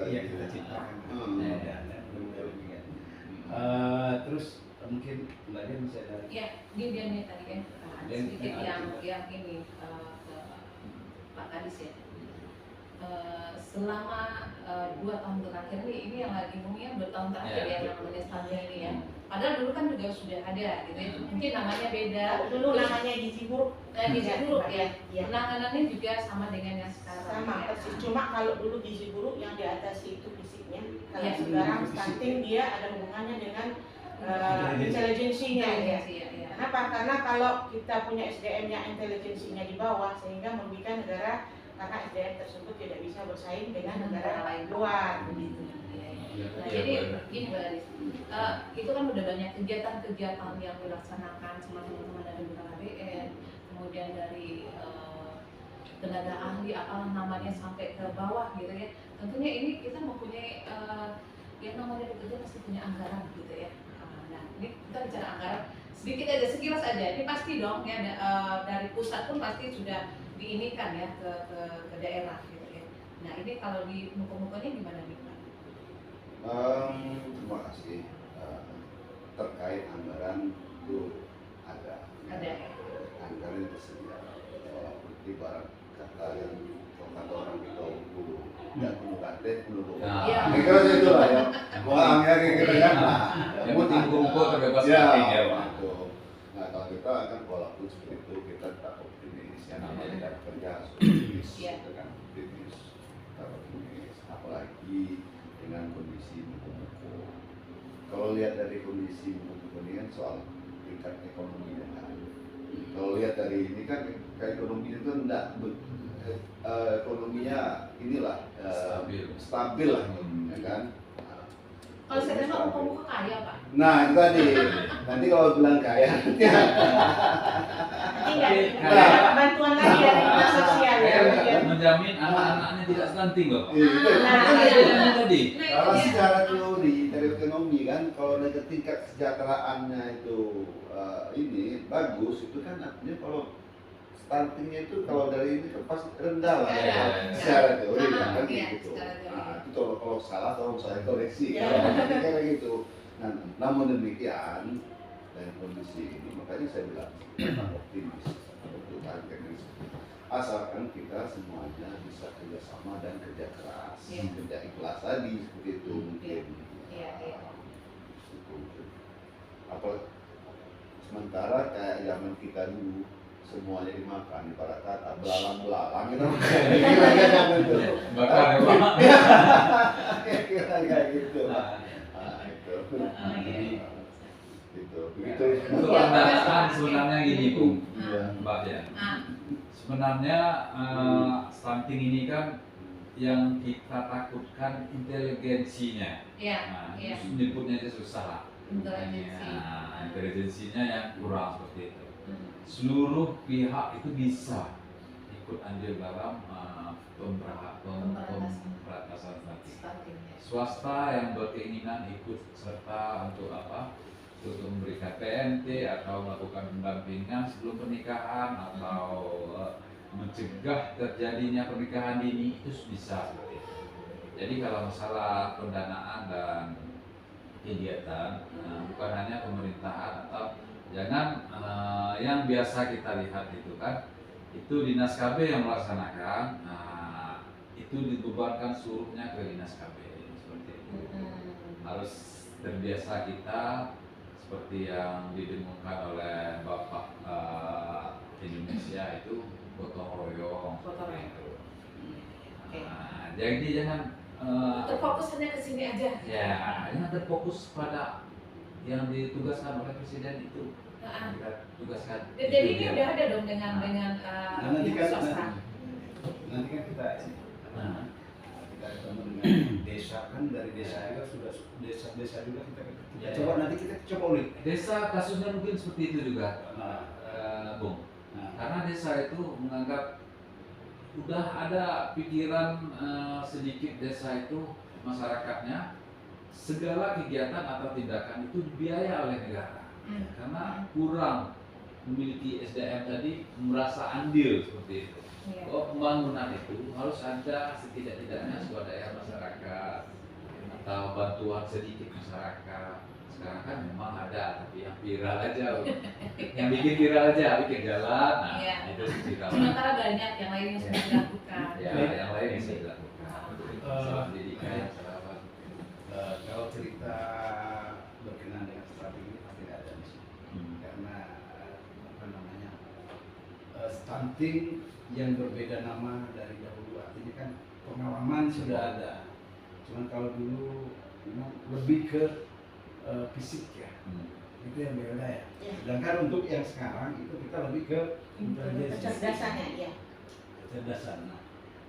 Iya, kita ciptakan. Iya. Terus mungkin Mbak Dian bisa ada Ya, dia nih tadi kan ada sedikit yang ini ke Pak Kadis ya. Selama 2 tahun terakhir ini yang lagi ngomongnya 2 tahun terakhir Ya, ya betul. namanya stunting ini ya. Padahal dulu kan juga sudah ada gitu ya. Mungkin namanya beda. Dulu namanya gizi buruk. Gizi buruk ya. Iya. Penanganannya juga sama dengan yang sekarang. Sama ya. persis. Cuma kalau dulu gizi buruk yang diatasi itu fisiknya. Kalau Iya. sekarang Fisik. stunting dia ada hubungannya dengan Intelijensi. intelijensinya ya. Iya. Kenapa? Karena kalau kita punya SDM-nya intelijensinya di bawah sehingga merugikan negara karena SDM tersebut tidak bisa bersaing dengan negara lain luar begitu. Nah, jadi gini Mbak Aris, itu kan udah banyak kegiatan-kegiatan yang dilaksanakan sama teman-teman dari BKKBN, kemudian dari tenaga ahli apalah namanya sampai ke bawah gitu ya. Tentunya ini kita mempunyai yang namanya bekerja pasti punya anggaran gitu ya. Nah, ini kita bicara anggaran sedikit aja, sekilas aja. Ini pasti dong ya dari pusat pun pasti sudah diinikan ya ke daerah gitu ya. Nah, ini kalau di muka-mukanya gimana nih Pak? Terima kasih. Terkait anggaran itu ada. Ada ya. Anggaran tersedia. Walaupun ibarat kata yang kata orang kita dulu tidak perlu kate perlu bohong. Nah, Iya. Kira itu lah ya. Bohong ya kita kan. yang penting kumpul terbebas Ya, stunting ya, Pak. betul. Nah kalau kita kan walaupun seperti itu kita tetap optimis. Yang namanya tidak kerja harus optimis. Iya. Kita kan optimis. Tetap optimis. apalagi dengan kondisi muko-muko. Kalau lihat dari kondisi muko ini kan soal tingkat ekonomi dan kalau lihat dari ini kan ekonomi itu enggak ekonominya inilah stabil lah, ya kan. Kalau saya dengar muka-muka kaya Pak. Nah itu tadi, nanti kalau bilang kaya Nanti nggak dapat bantuan lagi dari dinas sosial ya. Kayak menjamin anak-anaknya tidak stunting loh. Nah, Tadi. kalau secara teori dari ekonomi kan, kalau dari tingkat kesejahteraannya itu ini bagus, itu kan artinya kalau stuntingnya itu kalau dari ini kan pasti rendah lah ya, secara teori kan gitu. Nah, itu kalau salah tolong saya koreksi. Kayak gitu. Nah, namun demikian dari kondisi ini makanya saya bilang optimis untuk target ini. Asalkan kita semuanya bisa kerjasama dan kerja keras, kerja ikhlas tadi seperti itu mungkin. Apa sementara kayak zaman kita dulu semuanya dimakan ibarat kata belalang kita Bakar ya Pak. kira kayak gitu. Itu begitu. Untuk pendataan sebenarnya gini Bung, Iya. Mbak ya. Sebenarnya stunting ini kan yang kita takutkan inteligensinya. Nah, menyebutnya itu susah lah. Inteligensinya yang kurang seperti itu. Seluruh pihak itu bisa ikut andil dalam pemberantasan stunting. Swasta yang berkeinginan ikut serta untuk apa? Untuk memberikan PNT atau melakukan pendampingan sebelum pernikahan atau mencegah terjadinya pernikahan dini itu bisa seperti itu. Jadi kalau masalah pendanaan dan kegiatan bukan hanya pemerintahan atau jangan yang biasa kita lihat itu kan itu dinas KB yang melaksanakan, itu dibebankan seluruhnya ke dinas KB seperti itu. Harus terbiasa kita seperti yang didengungkan oleh Bapak Indonesia itu gotong royong. Jadi jangan terfokus hanya ke sini aja. Ya, jangan terfokus pada yang ditugaskan oleh presiden itu. Kita tugaskan. Jadi ini udah ada dong dengan nanti kan swasta. nanti kan kita kita ketemu dengan desa kan, dari desa juga sudah desa juga kita coba nanti kita coba ulik. Desa kasusnya mungkin seperti itu juga, Bung. Karena desa itu menganggap udah ada pikiran sedikit desa itu masyarakatnya segala kegiatan atau tindakan itu dibiayai oleh negara karena kurang memiliki SDM tadi merasa andil seperti itu. Pembangunan itu harus ada setidak-tidaknya swadaya masyarakat atau bantuan sedikit masyarakat. Sekarang kan memang ada, tapi yang viral aja, yang bikin viral aja, bikin jalan, itu viral. Sementara banyak yang lain yang sudah dilakukan. Yang lain bisa dilakukan. Salah pendidikan, kalau cerita berkenaan dengan strategi pasti tidak ada di sini, karena apa namanya stunting yang berbeda nama dari dahulu, artinya kan pengalaman sudah ada, cuman kalau dulu memang lebih ke fisik ya, itu yang beda ya. Sedangkan untuk yang sekarang itu kita lebih ke Kecerdasannya, ya. kecerdasan. Nah,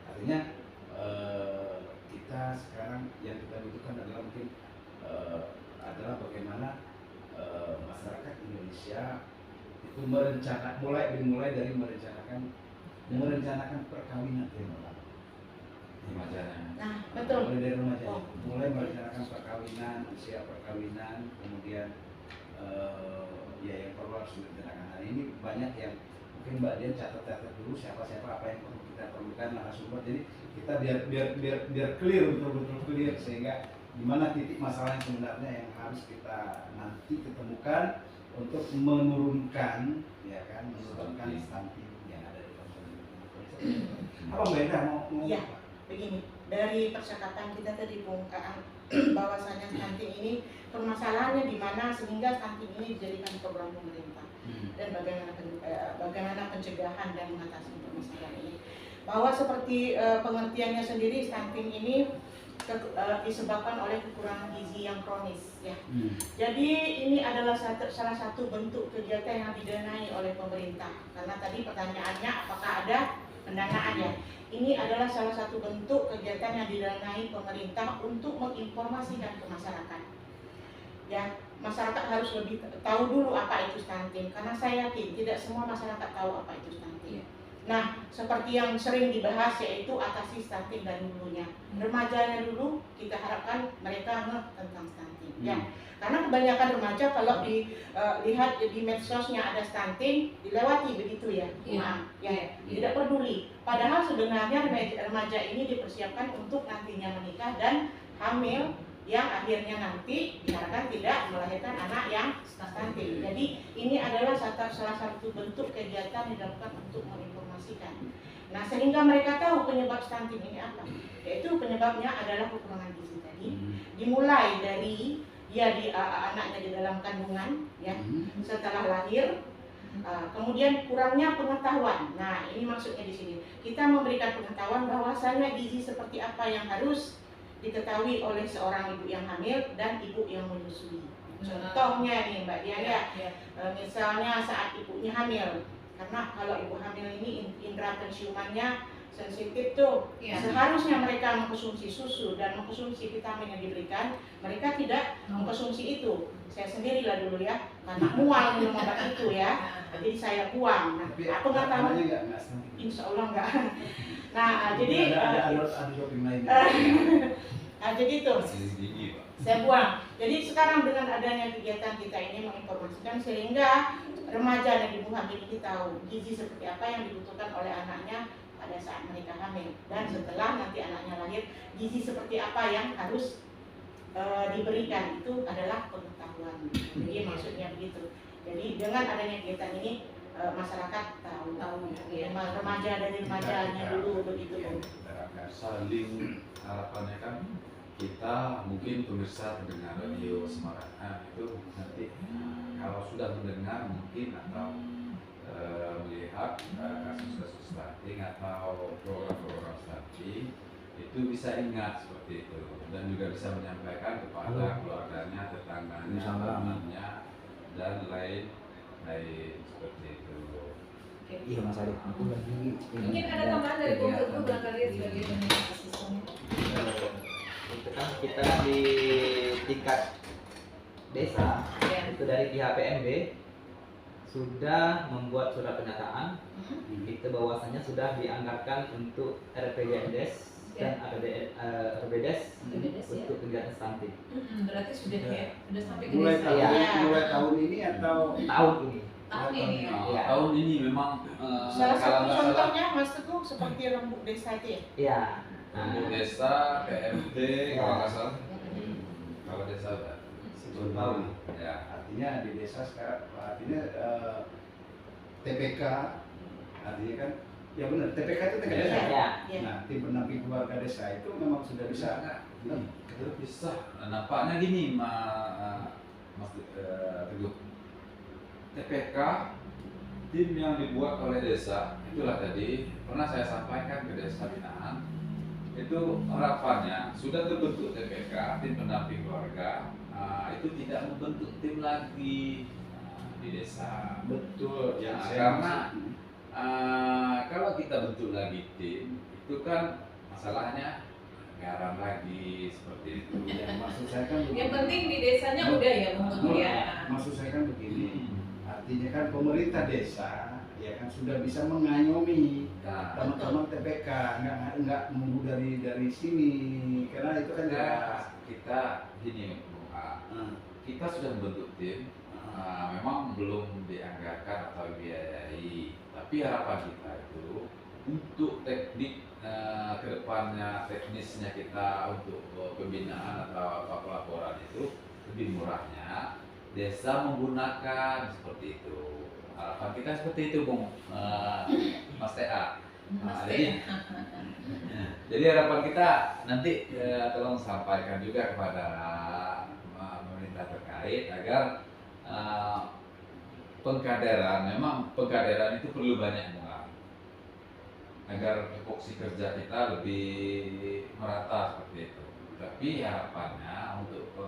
artinya kita sekarang yang kita butuhkan adalah mungkin adalah bagaimana masyarakat Indonesia itu mulai dari merencanakan perkawinan remajanya. Nah, betul. mulai dari remaja, mulai merencanakan perkawinan, usia perkawinan, kemudian ya yang perlu harus direncanakan. Nah, ini banyak yang mungkin Mbak Dian catat dulu siapa apa yang perlu kita perlukan narasumber, jadi kita biar clear, betul-betul clear, sehingga di mana titik masalah yang sebenarnya yang harus kita nanti ketemukan untuk menurunkan stunting yang ada di kampung. Apa Mbak Ida mau Iya, begini, dari percakapan kita tadi bongkaan bahwasanya stunting ini permasalahannya di mana sehingga stunting ini dijadikan program pemerintah dan bagaimana pencegahan dan mengatasi permasalahan ini. bahwa seperti pengertiannya sendiri, stunting ini disebabkan oleh kekurangan gizi yang kronis ya. Jadi ini adalah salah satu bentuk kegiatan yang didanai oleh pemerintah. Karena tadi pertanyaannya apakah ada pendanaan ya. Ini adalah salah satu bentuk kegiatan yang didanai pemerintah untuk menginformasikan ke masyarakat. Ya, masyarakat harus lebih tahu dulu apa itu stunting, karena saya yakin tidak semua masyarakat tahu apa itu stunting. Nah, seperti yang sering dibahas yaitu atasi stunting dari hulunya. Remajanya dulu kita harapkan mereka ngeh tentang stunting. Ya, karena kebanyakan remaja kalau dilihat di medsosnya ada stunting dilewati begitu ya, maaf, ya tidak peduli. Padahal sebenarnya remaja ini dipersiapkan untuk nantinya menikah dan hamil yang akhirnya nanti diharapkan tidak melahirkan anak yang stunting. Jadi ini adalah salah satu bentuk kegiatan yang dilakukan untuk menginformasikan. Nah, sehingga mereka tahu penyebab stunting ini apa. Yaitu penyebabnya adalah kekurangan gizi tadi. Dimulai dari anaknya di dalam kandungan, ya, setelah lahir. Kemudian kurangnya pengetahuan. Nah, ini maksudnya di sini. Kita memberikan pengetahuan bahwasanya gizi seperti apa yang harus diketahui oleh seorang ibu yang hamil dan ibu yang menyusui. Contohnya nih Mbak Diana, misalnya saat ibunya hamil, karena kalau ibu hamil ini indera penciumannya sensitif tuh, seharusnya mereka mengkonsumsi susu dan mengkonsumsi vitamin yang diberikan, mereka tidak mengkonsumsi itu. Saya sendirilah dulu ya, karena mual minum obat itu ya, jadi saya buang. Nah, pengetahuannya enggak stunting. Insya Allah enggak. Nah, jadi ada doping lain. Nah, jadi itu saya buang. Jadi sekarang dengan adanya kegiatan kita ini menginformasikan sehingga remaja dan ibu hamil ini tahu gizi seperti apa yang dibutuhkan oleh anaknya pada saat mereka hamil, dan setelah nanti anaknya lahir gizi seperti apa yang harus diberikan, itu adalah pengetahuan. Jadi maksudnya begitu. Jadi dengan adanya kegiatan ini masyarakat tahu remaja dari remajanya dulu begitu. Saling harapannya kan kita mungkin pemirsa pendengar radio Semarang itu nanti kalau sudah mendengar mungkin atau melihat kasus-kasus stunting atau program-program stunting itu bisa ingat seperti itu dan juga bisa menyampaikan kepada keluarganya, tetangganya, temannya dan lain seperti itu. Iya Mas Arif, aku lagi Mungkin ada tambahan dari Bung barangkali sebagai asisten. Itu kan kita di tingkat desa itu dari pihak PMB sudah membuat surat pernyataan itu bahwasanya sudah dianggarkan untuk RPJMDes dan RBDes untuk kegiatan stunting. Berarti sudah sampai ke Mulai desa. mulai tahun ini atau Tahun ini. Tahun ini ya. Ya. Tahun ini memang Salah kalau satu nggak salah contohnya Mas Teguh seperti rembuk desa itu ya. Iya. untuk desa PMD kalau nggak salah kalau desa 10 tahun. ya Artinya di desa sekarang artinya TPK artinya kan ya benar TPK itu TPK desa. Ya. Nah, tim pendamping keluarga desa itu memang sudah bisa. itu bisa nampaknya gini Mas Teguh, TPK tim yang dibuat oleh desa itulah tadi pernah saya sampaikan ke desa binaan itu harapannya sudah terbentuk TPK tim pendamping keluarga itu tidak membentuk tim lagi di desa. Betul yang Nah, saya karena maksud. kalau kita bentuk lagi tim itu kan masalahnya garam lagi seperti itu. Yang maksud saya kan Yang penting di desanya udah ya Bung Teguh ya. Maksud saya kan begini, artinya kan pemerintah desa ya kan sudah bisa mengayomi Nah, teman-teman TPK, nggak nunggu dari sini, karena itu kan kita gini, kita sudah membentuk tim, memang belum dianggarkan atau biayai, tapi harapan kita itu untuk teknik kedepannya teknisnya kita untuk pembinaan atau pelaporan itu lebih murahnya desa menggunakan seperti itu. Harapan kita seperti itu Bung Mas TA. Jadi harapan kita nanti tolong sampaikan juga kepada pemerintah terkait agar pengkaderan, memang pengkaderan itu perlu banyak orang. agar tupoksi kerja kita lebih merata seperti itu. Tapi harapannya untuk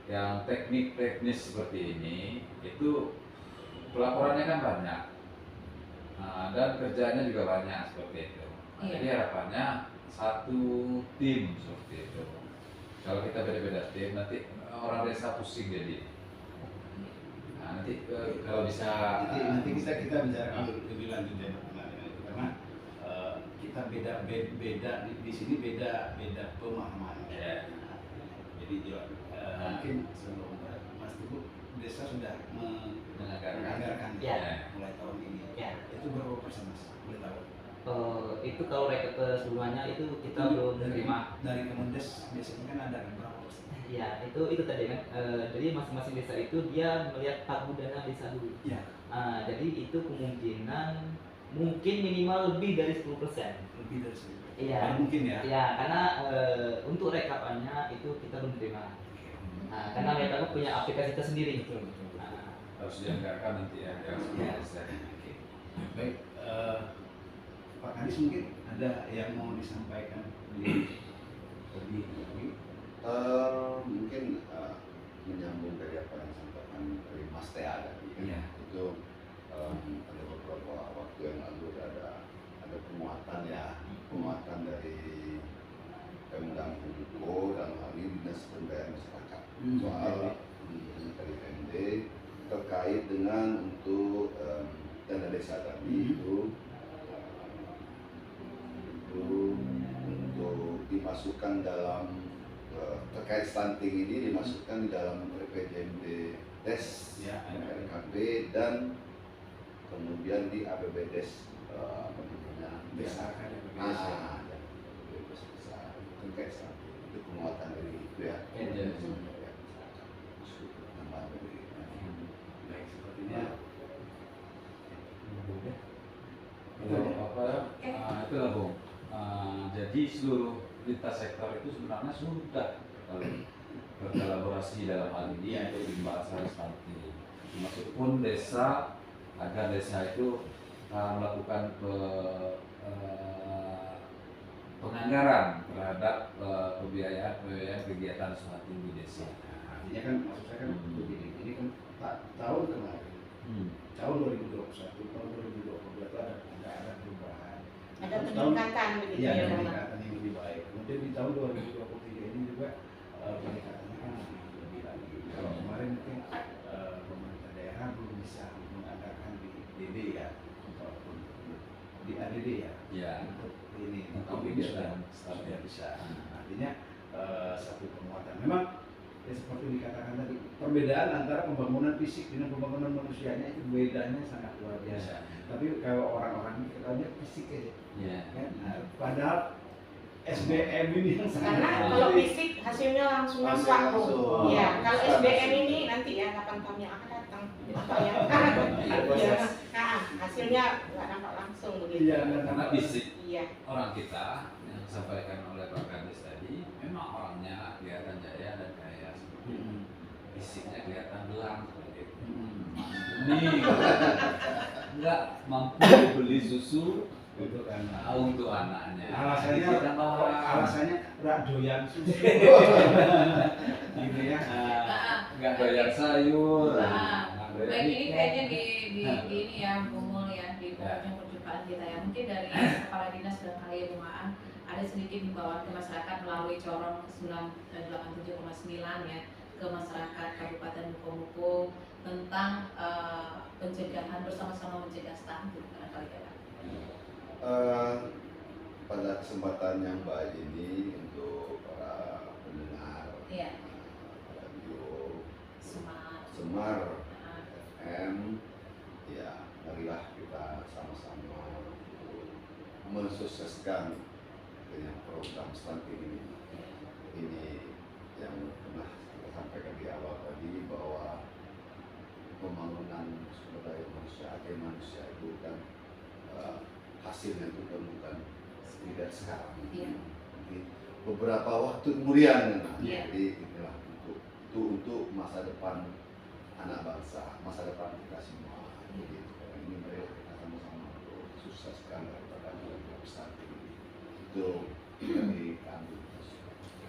yang teknis seperti ini itu pelaporannya kan banyak. Dan kerjanya juga banyak seperti itu. Iya. Jadi harapannya satu tim seperti itu. Kalau kita beda-beda tim, nanti orang desa pusing jadi. Nanti kalau bisa. Jadi nanti kita bicara lebih lanjut ya mengenai itu karena kita beda di sini beda pemahaman. Ya. Jadi mungkin sebelum Mas Teguh desa sudah menganggarkan Ya. mulai tahun ini. Ya. Itu berapa persen Mas? Boleh tahu? Itu kalau rekap keseluruhannya itu kita belum menerima. Dari Kemendes biasanya kan ada kan berapa persen? Ya, itu tadi kan. Jadi masing-masing desa itu dia melihat pagu dana desa dulu. Ya. Jadi itu kemungkinan mungkin minimal lebih dari 10%. Lebih dari situ. Iya. Mungkin ya. Ya, karena untuk rekapannya itu kita belum terima. Karena mereka punya aplikasi tersendiri. Harus dianggarkan nanti ya. Ya. Oke. Baik, Pak Kadis mungkin ada yang mau disampaikan lebih. Mungkin menyambung dari apa yang disampaikan dari Mas Tea tadi kan. Iya. Itu ada beberapa waktu yang lalu ada penguatan dari Pemdang Kuduko dalam hal ini Dinas Pemberdayaan Masyarakat soal dari PMD terkait dengan untuk dana desa tadi itu untuk dimasukkan dalam terkait stunting ini dimasukkan di dalam RPJMD tes Ya, RKB dan kemudian di APBDes desa. Terkait stunting itu penguatan dari itu ya. Baik, sepertinya Itu lah Bung. Jadi seluruh lintas sektor itu sebenarnya sudah berkolaborasi dalam hal ini untuk pembahasan stunting. Termasuk pun desa agar desa itu melakukan penganggaran terhadap pembiayaan kegiatan stunting di desa. artinya kan maksud saya kan begini, ini kan tahun kemarin, tahun 2021, tahun 2022 itu ada perubahan. Ada peningkatan begitu Iya, ya, ada Bapak. peningkatan yang lebih baik. Kemudian di tahun 2023 ini juga peningkatannya kan lebih lagi. Kalau kemarin mungkin pemerintah daerah belum bisa menganggarkan di DD ya, ataupun di ADD ya, Ya. untuk ini. Untuk Tapi ini kegiatan sudah bisa. Artinya satu penguatan. Memang ya seperti dikatakan tadi, perbedaan antara pembangunan fisik dengan pembangunan manusianya itu bedanya sangat luar biasa. Tapi kalau orang-orang ini katanya fisik aja. Ya. Kan? Nah, padahal SBM ini yang sangat Karena kalau fisik hasilnya langsung nampak Langsung. tuh. Iya, kalau SBM ini nanti ya 8 tahun yang akan datang apa ya? Iya, hasilnya nggak nampak langsung begitu. Iya, Karena fisik Iya. orang kita yang disampaikan oleh Pak Kadis tadi memang orangnya kelihatan jaya dan kaya. Fisiknya kelihatan belang seperti itu. Ini nggak mampu beli susu untuk anak. untuk anaknya. Alasannya Kita bawa nggak doyan susu. Gitu ya. nggak doyan sayur. Nah, nggak doyan baik, ini ikan. kayaknya di ini ya Bumul ya di penghujung perjumpaan kita ya. Mungkin dari Kepala Dinas dan Kali Rumahan ada sedikit himbauan ke masyarakat melalui corong 987,9 ya ke masyarakat Kabupaten Mukomuko tentang pencegahan bersama-sama mencegah stunting barangkali ya Pak. Pada kesempatan yang baik ini untuk para pendengar Iya, radio Smart. Semar Nah, FM, ya marilah kita sama-sama untuk mensukseskan dengan program stunting ini. Ini yang pernah kita sampaikan di awal tadi bahwa pembangunan sumber daya manusia agar manusia itu kan hasilnya itu bukan tidak sekarang. Iya. Nanti beberapa waktu kemudian kan. Iya. Jadi inilah untuk masa depan anak bangsa, masa depan kita semua. Jadi ini mari kita sama-sama untuk mensukseskan daripada program stunting itu dari kami.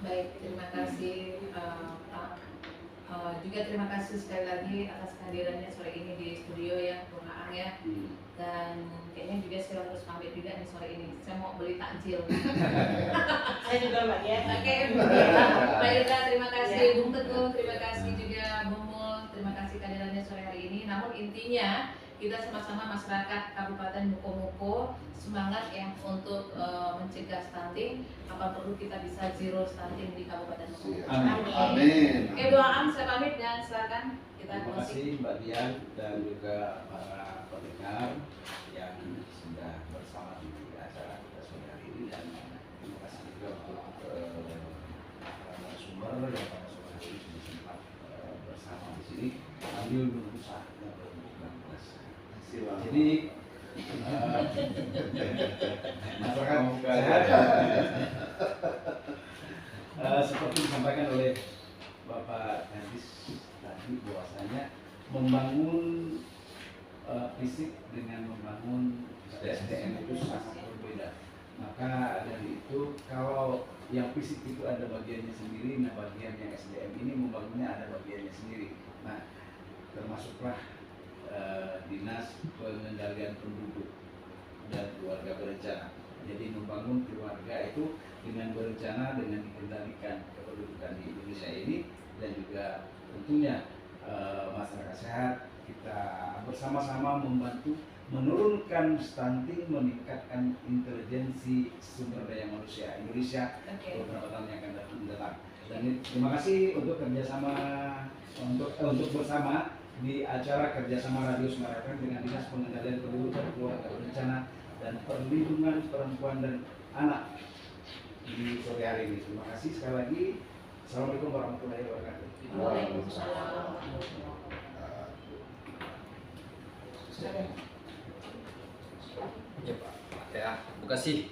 Baik, terima kasih Pak. Juga terima kasih sekali lagi atas kehadirannya sore ini di studio ya, Bung Aang ya. Dan kayaknya juga saya harus pamit juga nih sore ini. Saya mau beli takjil. Saya juga Mbak ya. Oke, Pak Irga terima kasih, Bung Teguh terima kasih juga, Bung Mul terima kasih kehadirannya sore hari ini. Namun intinya kita sama-sama masyarakat Kabupaten Mukomuko semangat ya untuk mencegah stunting. Apa perlu kita bisa zero stunting di Kabupaten Mukomuko. Amin. Oke, doa saya pamit dan silakan kita Terima closing. kasih Mbak Dian dan juga para pendengar yang sudah bersama di acara kita sore hari ini, dan terima kasih juga untuk para narasumber yang pada sore hari ini sudah sempat bersama di sini sambil menunggu saatnya berbuka puasa. Jadi masyarakat sehat. Seperti disampaikan oleh Bapak Kadis tadi, bahwasanya membangun fisik dengan membangun SDM itu sangat berbeda. Maka dari itu kalau yang fisik itu ada bagiannya sendiri, nah bagian yang SDM ini membangunnya ada bagiannya sendiri. Nah, termasuklah Dinas Pengendalian Penduduk dan Keluarga Berencana. Jadi membangun keluarga itu dengan berencana, dengan dikendalikan kependudukan di Indonesia ini, dan juga tentunya masyarakat sehat, kita bersama-sama membantu menurunkan stunting, meningkatkan intelijensi sumber daya manusia Indonesia Oke. beberapa tahun yang akan datang. Dan terima kasih untuk kerjasama untuk bersama di acara kerjasama Radio Semarang FM dengan Dinas Pengendalian Penduduk dan Keluarga Berencana dan Perlindungan Perempuan dan Anak di sore hari ini. Terima kasih sekali lagi. Assalamualaikum warahmatullahi wabarakatuh. Waalaikumsalam. Ya Pak, ya, terima kasih.